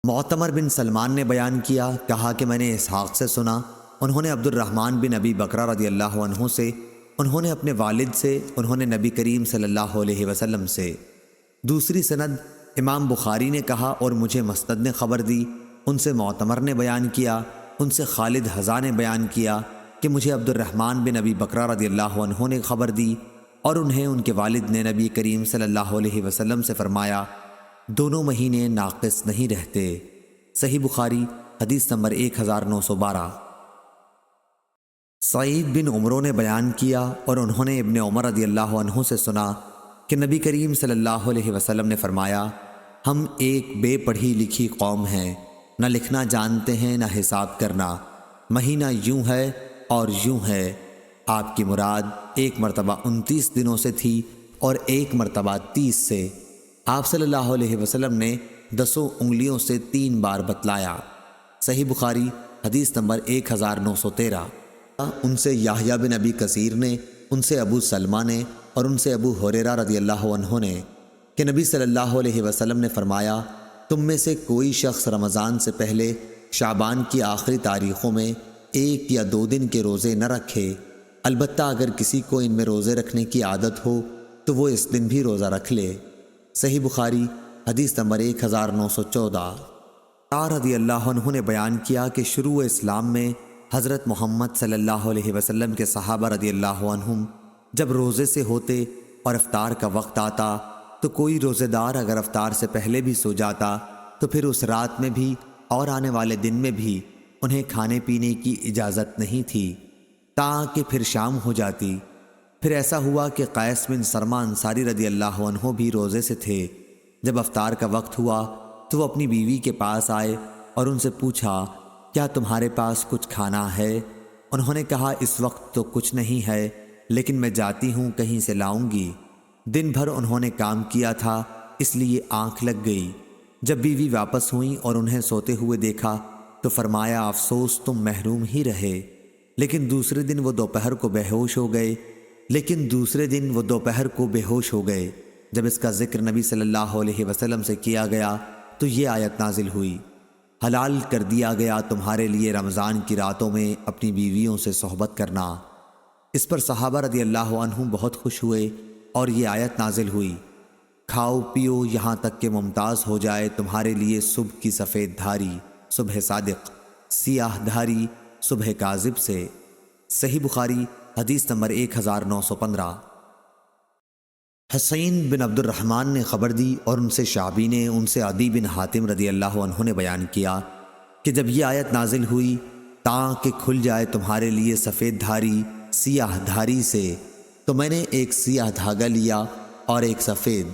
معتمر بن سلمان نے بیان کیا، کہا کہ میں نے اسحاق سے سنا، انہوں نے عبد الرحمن بن ابی بکرہ رضی اللہ عنہ سے، انہوں نے اپنے والد سے، انہوں نے نبی کریم صلی اللہ علیہ وسلم سے۔ دوسری سند امام بخاری نے کہا اور مجھے مسند نے خبر دی، ان سے معتمر نے بیان کیا، ان سے خالد حذا نے بیان کیا کہ مجھے عبد الرحمن بن ابی بکرہ رضی اللہ عنہ نے خبر دی اور انہیں ان کے والد نے نبی کریم صلی اللہ علیہ وسلم سے فرمایا، دونوں مہینے ناقص نہیں رہتے۔ صحیح بخاری حدیث نمبر 1912۔ سعید بن عمرو نے بیان کیا اور انہوں نے ابن عمر رضی اللہ عنہ سے سنا کہ نبی کریم صلی اللہ علیہ وسلم نے فرمایا، ہم ایک بے پڑھی لکھی قوم ہیں، نہ لکھنا جانتے ہیں نہ حساب کرنا، مہینہ یوں ہے اور یوں ہے۔ آپ کی مراد ایک مرتبہ 29 دنوں سے تھی اور ایک مرتبہ 30 سے۔ آپ صلی اللہ علیہ وسلم نے 10 انگلیوں سے 3 بار بتلایا۔ صحیح بخاری حدیث نمبر 1913۔ ان سے یحییٰ بن ابی کثیر نے، ان سے ابو سلمہ نے اور ان سے ابو ہریرہ رضی اللہ عنہ نے کہ نبی صلی اللہ علیہ وسلم نے فرمایا، تم میں سے کوئی شخص رمضان سے پہلے شعبان کی آخری تاریخوں میں 1 یا 2 دن کے روزے نہ رکھے، البتہ اگر کسی کو ان میں روزے رکھنے کی عادت ہو تو وہ اس دن بھی روزہ رکھ لے۔ صحیح بخاری حدیث نمبر 1914۔ رضی اللہ عنہ نے بیان کیا کہ شروع اسلام میں حضرت محمد صلی اللہ علیہ وسلم کے صحابہ رضی اللہ عنہم جب روزے سے ہوتے اور افطار کا وقت آتا تو کوئی روزے دار اگر افطار سے پہلے بھی سو جاتا تو پھر اس رات میں بھی اور آنے والے دن میں بھی انہیں کھانے پینے کی اجازت نہیں تھی تاکہ پھر شام ہو جاتی۔ پھر ایسا ہوا کہ قیس بن سرمہ انصاری رضی اللہ عنہ بھی روزے سے تھے۔ جب افطار کا وقت ہوا تو وہ اپنی بیوی کے پاس آئے اور ان سے پوچھا، کیا تمہارے پاس کچھ کھانا ہے؟ انہوں نے کہا، اس وقت تو کچھ نہیں ہے، لیکن میں جاتی ہوں کہیں سے لاؤں گی۔ دن بھر انہوں نے کام کیا تھا اس لیے آنکھ لگ گئی۔ جب بیوی واپس ہوئیں اور انہیں سوتے ہوئے دیکھا تو فرمایا، افسوس تم محروم ہی رہے۔ لیکن دوسرے دن وہ دوپہر کو بے ہوش ہو گئے۔ جب اس کا ذکر نبی صلی اللہ علیہ وسلم سے کیا گیا تو یہ آیت نازل ہوئی، حلال کر دیا گیا تمہارے لیے رمضان کی راتوں میں اپنی بیویوں سے صحبت کرنا۔ اس پر صحابہ رضی اللہ عنہم بہت خوش ہوئے اور یہ آیت نازل ہوئی، کھاؤ پیو یہاں تک کہ ممتاز ہو جائے تمہارے لیے صبح کی سفید دھاری صبح صادق، سیاہ دھاری صبح کاذب سے۔ صحیح بخاری حدیث نمبر 1915۔ حسین بن عبد الرحمن نے خبر دی اور ان سے شعبی نے، ان سے عدی بن حاتم رضی اللہ عنہ نے بیان کیا کہ جب یہ آیت نازل ہوئی، تاکہ کھل جائے تمہارے لیے سفید دھاری سیاہ دھاری سے، تو میں نے ایک سیاہ دھاگا لیا اور ایک سفید،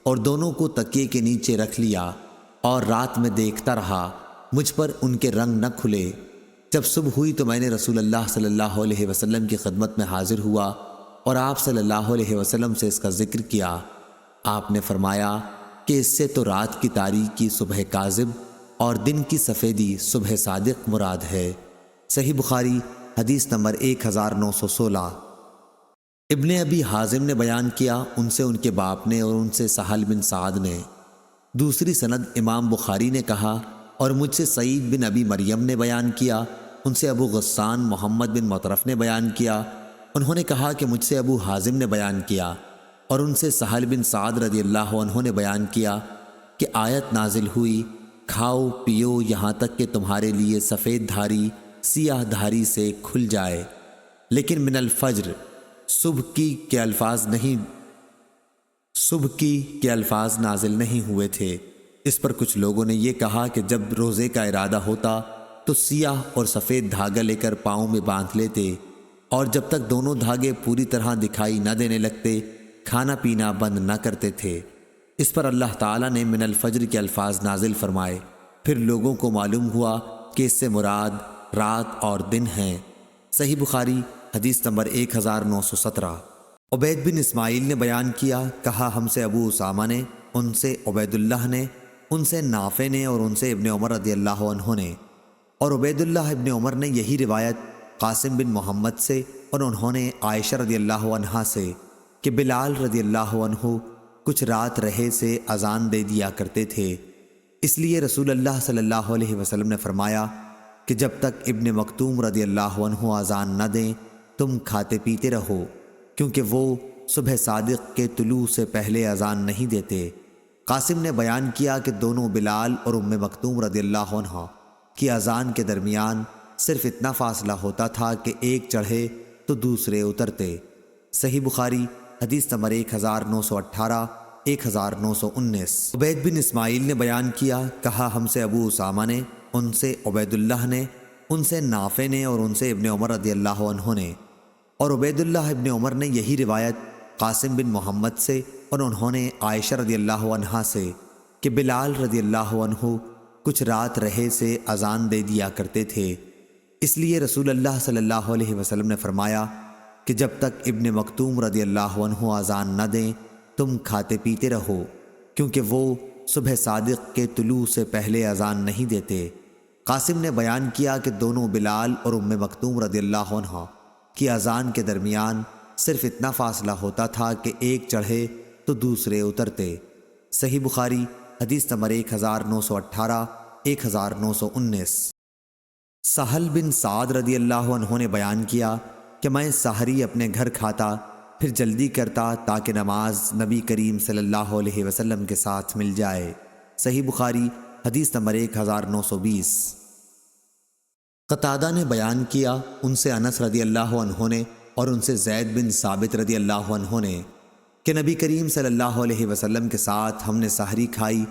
اور دونوں کو تکیے کے نیچے رکھ لیا اور رات میں دیکھتا رہا، مجھ پر ان کے رنگ نہ کھلے۔ جب صبح ہوئی تو میں نے رسول اللہ صلی اللہ علیہ وسلم کی خدمت میں حاضر ہوا اور آپ صلی اللہ علیہ وسلم سے اس کا ذکر کیا۔ آپ نے فرمایا کہ اس سے تو رات کی تاریکی صبح کاذب اور دن کی سفیدی صبح صادق مراد ہے۔ صحیح بخاری حدیث نمبر 1916۔ ابن ابی حازم نے بیان کیا، ان سے ان کے باپ نے اور ان سے سہل بن سعد نے۔ دوسری سند امام بخاری نے کہا اور مجھ سے سعید بن ابی مریم نے بیان کیا، ان سے ابو غسان محمد بن مطرف نے بیان کیا، انہوں نے کہا کہ مجھ سے ابو حازم نے بیان کیا اور ان سے سہل بن سعد رضی اللہ عنہ نے بیان کیا کہ آیت نازل ہوئی، کھاؤ پیو یہاں تک کہ تمہارے لیے سفید دھاری سیاہ دھاری سے کھل جائے، لیکن من الفجر صبح کی کے الفاظ نازل نہیں ہوئے تھے۔ اس پر کچھ لوگوں نے یہ کہا کہ جب روزے کا ارادہ ہوتا تو سیاہ اور سفید دھاگا لے کر پاؤں میں باندھ لیتے، اور جب تک دونوں دھاگے پوری طرح دکھائی نہ دینے لگتے کھانا پینا بند نہ کرتے تھے۔ اس پر اللہ تعالیٰ نے من الفجر کے الفاظ نازل فرمائے، پھر لوگوں کو معلوم ہوا کہ اس سے مراد رات اور دن ہیں۔ صحیح بخاری حدیث نمبر 1917۔ عبید بن اسماعیل نے بیان کیا، کہا ہم سے ابو اسامہ نے، ان سے عبید اللہ نے، ان سے نافع نے اور ان سے ابن عمر رضی اللہ عنہ نے، اور عبید اللہ ابن عمر نے یہی روایت قاسم بن محمد سے اور انہوں نے عائشہ رضی اللہ عنہا سے کہ بلال رضی اللہ عنہ کچھ رات رہے سے اذان دے دیا کرتے تھے، اس لیے رسول اللہ صلی اللہ علیہ وسلم نے فرمایا کہ جب تک ابن مکتوم رضی اللہ عنہ اذان نہ دیں تم کھاتے پیتے رہو، کیونکہ وہ صبح صادق کے طلوع سے پہلے اذان نہیں دیتے۔ قاسم نے بیان کیا کہ دونوں بلال اور ام مکتوم رضی اللہ عنہ کی اذان کے درمیان صرف اتنا فاصلہ ہوتا تھا کہ ایک چڑھے تو دوسرے اترتے۔ صحیح بخاری حدیث نمبر 1918 1919۔ عبید بن اسماعیل نے بیان کیا، کہا ہم سے ابو اسامہ نے، ان سے عبید اللہ نے، ان سے نافع نے اور ان سے ابن عمر رضی اللہ عنہ نے، اور عبید اللہ ابن عمر نے یہی روایت قاسم بن محمد سے اور انہوں نے عائشہ رضی اللہ عنہا سے کہ بلال رضی اللہ عنہ کچھ رات رہے سے اذان دے دیا کرتے تھے، اس لیے رسول اللہ صلی اللہ علیہ وسلم نے فرمایا کہ جب تک ابن مکتوم رضی اللہ عنہ اذان نہ دیں تم کھاتے پیتے رہو، کیونکہ وہ صبح صادق کے طلوع سے پہلے اذان نہیں دیتے۔ قاسم نے بیان کیا کہ دونوں بلال اور ام مکتوم رضی اللہ عنہ کی اذان کے درمیان صرف اتنا فاصلہ ہوتا تھا کہ ایک چڑھے تو دوسرے اترتے۔ صحیح بخاری حدیث نمبر 1918 1919۔ سہل بن سعد رضی اللہ عنہ نے بیان کیا کہ میں سحری اپنے گھر کھاتا پھر جلدی کرتا تاکہ نماز نبی کریم صلی اللہ علیہ وسلم کے ساتھ مل جائے۔ صحیح بخاری حدیث نمبر 1920۔ قتادہ نے بیان کیا، ان سے انس رضی اللہ عنہ نے اور ان سے زید بن ثابت رضی اللہ عنہ نے کہ نبی کریم صلی اللہ علیہ وسلم کے ساتھ ہم نے سحری کھائی،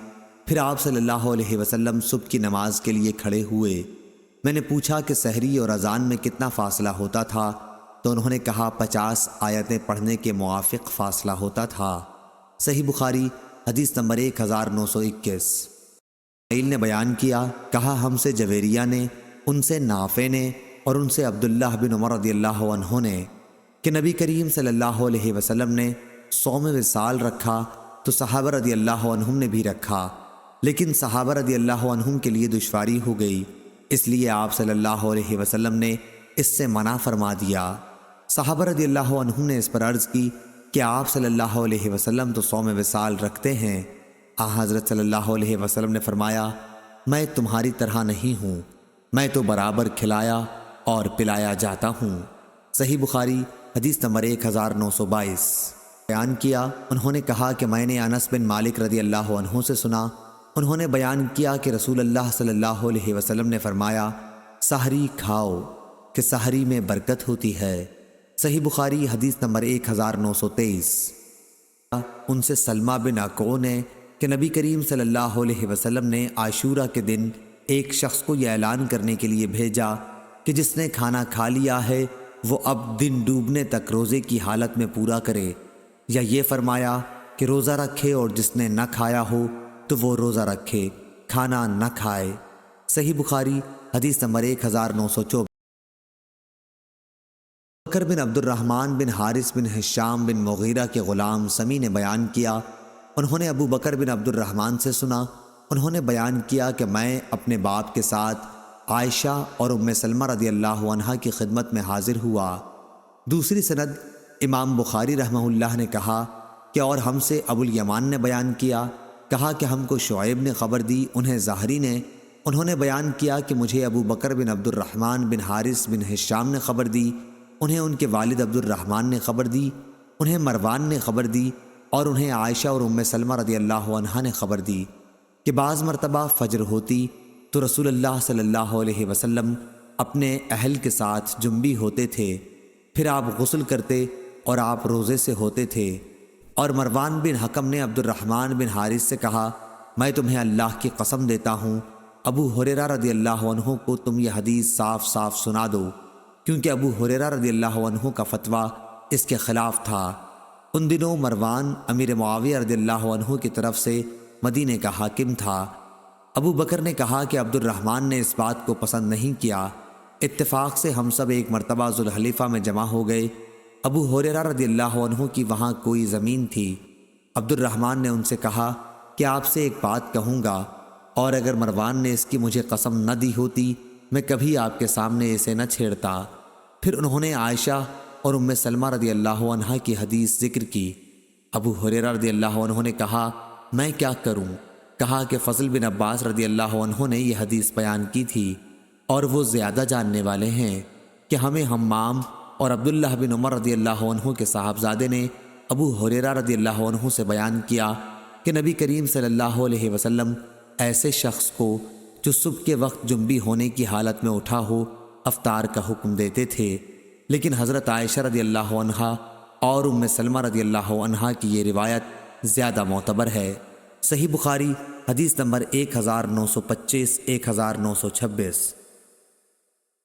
پھر آپ صلی اللہ علیہ وسلم صبح کی نماز کے لیے کھڑے ہوئے۔ میں نے پوچھا کہ سحری اور اذان میں کتنا فاصلہ ہوتا تھا، تو انہوں نے کہا 50 آیتیں پڑھنے کے موافق فاصلہ ہوتا تھا۔ صحیح بخاری حدیث نمبر 1921۔ اسماعیل نے بیان کیا، کہا ہم سے جویریہ نے، ان سے نافع نے اور ان سے عبداللہ بن عمر رضی اللہ عنہ نے کہ نبی کریم صلی اللہ علیہ وسلم نے صوم وصال رکھا تو صحابہ رضی اللہ عنہم نے بھی رکھا، لیکن صحابہ رضی اللہ عنہم کے لیے دشواری ہو گئی، اس لیے آپ صلی اللہ علیہ وسلم نے اس سے منع فرما دیا۔ صحابہ رضی اللہ عنہم نے اس پر عرض کی کہ آپ صلی اللہ علیہ وسلم تو صوم وصال رکھتے ہیں۔ حضرت صلی اللہ علیہ وسلم نے فرمایا، میں تمہاری طرح نہیں ہوں، میں تو برابر کھلایا اور پلایا جاتا ہوں۔ صحیح بخاری حدیث نمبر 1922۔ بیان کیا، انہوں نے کہا کہ میں نے انس بن مالک رضی اللہ عنہ سے سنا، انہوں نے بیان کیا کہ رسول اللہ صلی اللہ علیہ وسلم نے فرمایا، سحری کھاؤ کہ سحری میں برکت ہوتی ہے۔ صحیح بخاری حدیث نمبر 1923۔ ان سے سلمہ بن اکو نے کہ نبی کریم صلی اللہ علیہ وسلم نے عاشورہ کے دن ایک شخص کو یہ اعلان کرنے کے لیے بھیجا کہ جس نے کھانا کھا لیا ہے وہ اب دن ڈوبنے تک روزے کی حالت میں پورا کرے، یا یہ فرمایا کہ روزہ رکھے اور جس نے نہ کھایا ہو تو وہ روزہ رکھے، کھانا نہ کھائے۔ صحیح بخاری حدیث نمبر 1924۔ بکر بن عبد الرحمن بن حارث بن حشام بن مغیرہ کے غلام سمی نے بیان کیا، انہوں نے ابو بکر بن عبد الرحمن سے سنا، انہوں نے بیان کیا کہ میں اپنے باپ کے ساتھ عائشہ اور ام سلمہ رضی اللہ عنہا کی خدمت میں حاضر ہوا۔ دوسری سند امام بخاری رحمہ اللہ نے کہا کہ اور ہم سے ابو الیمان نے بیان کیا، کہا کہ ہم کو شعیب نے خبر دی، انہیں ظاہری نے، انہوں نے بیان کیا کہ مجھے ابو بکر بن عبد الرحمن بن حارث بن حشام نے خبر دی، انہیں ان کے والد عبد الرحمن نے خبر دی، انہیں مروان نے خبر دی، اور انہیں عائشہ اور ام سلمہ رضی اللہ عنہا نے خبر دی کہ بعض مرتبہ فجر ہوتی تو رسول اللہ صلی اللہ علیہ وسلم اپنے اہل کے ساتھ جنبی ہوتے تھے، پھر آپ غسل کرتے اور آپ روزے سے ہوتے تھے۔ اور مروان بن حکم نے عبد الرحمن بن حارث سے کہا، میں تمہیں اللہ کی قسم دیتا ہوں ابو ہریرہ رضی اللہ عنہ کو تم یہ حدیث صاف صاف سنا دو، کیونکہ ابو ہریرہ رضی اللہ عنہ کا فتویٰ اس کے خلاف تھا۔ ان دنوں مروان امیر معاویہ رضی اللہ عنہ کی طرف سے مدینے کا حاکم تھا۔ ابو بکر نے کہا کہ عبد الرحمن نے اس بات کو پسند نہیں کیا۔ اتفاق سے ہم سب ایک مرتبہ ذوالحلیفہ میں جمع ہو گئے۔ ابو ہریرہ رضی اللہ عنہ کی وہاں کوئی زمین تھی۔ عبد الرحمن نے ان سے کہا کہ آپ سے ایک بات کہوں گا، اور اگر مروان نے اس کی مجھے قسم نہ دی ہوتی میں کبھی آپ کے سامنے اسے نہ چھیڑتا۔ پھر انہوں نے عائشہ اور ام سلمہ رضی اللہ عنہا کی حدیث ذکر کی۔ ابو ہریرہ رضی اللہ عنہ نے کہا، میں کیا کروں؟ کہا کہ فضل بن عباس رضی اللہ عنہ نے یہ حدیث بیان کی تھی اور وہ زیادہ جاننے والے ہیں کہ ہمیں حمام اور عبداللہ بن عمر رضی اللہ عنہ کے صاحبزادے نے ابو ہریرہ رضی اللہ عنہ سے بیان کیا کہ نبی کریم صلی اللہ علیہ وسلم ایسے شخص کو جو صبح کے وقت جنبی ہونے کی حالت میں اٹھا ہو افطار کا حکم دیتے تھے، لیکن حضرت عائشہ رضی اللہ عنہا اور ام سلمہ رضی اللہ عنہا کی یہ روایت زیادہ معتبر ہے۔ صحیح بخاری حدیث نمبر 1925 1926۔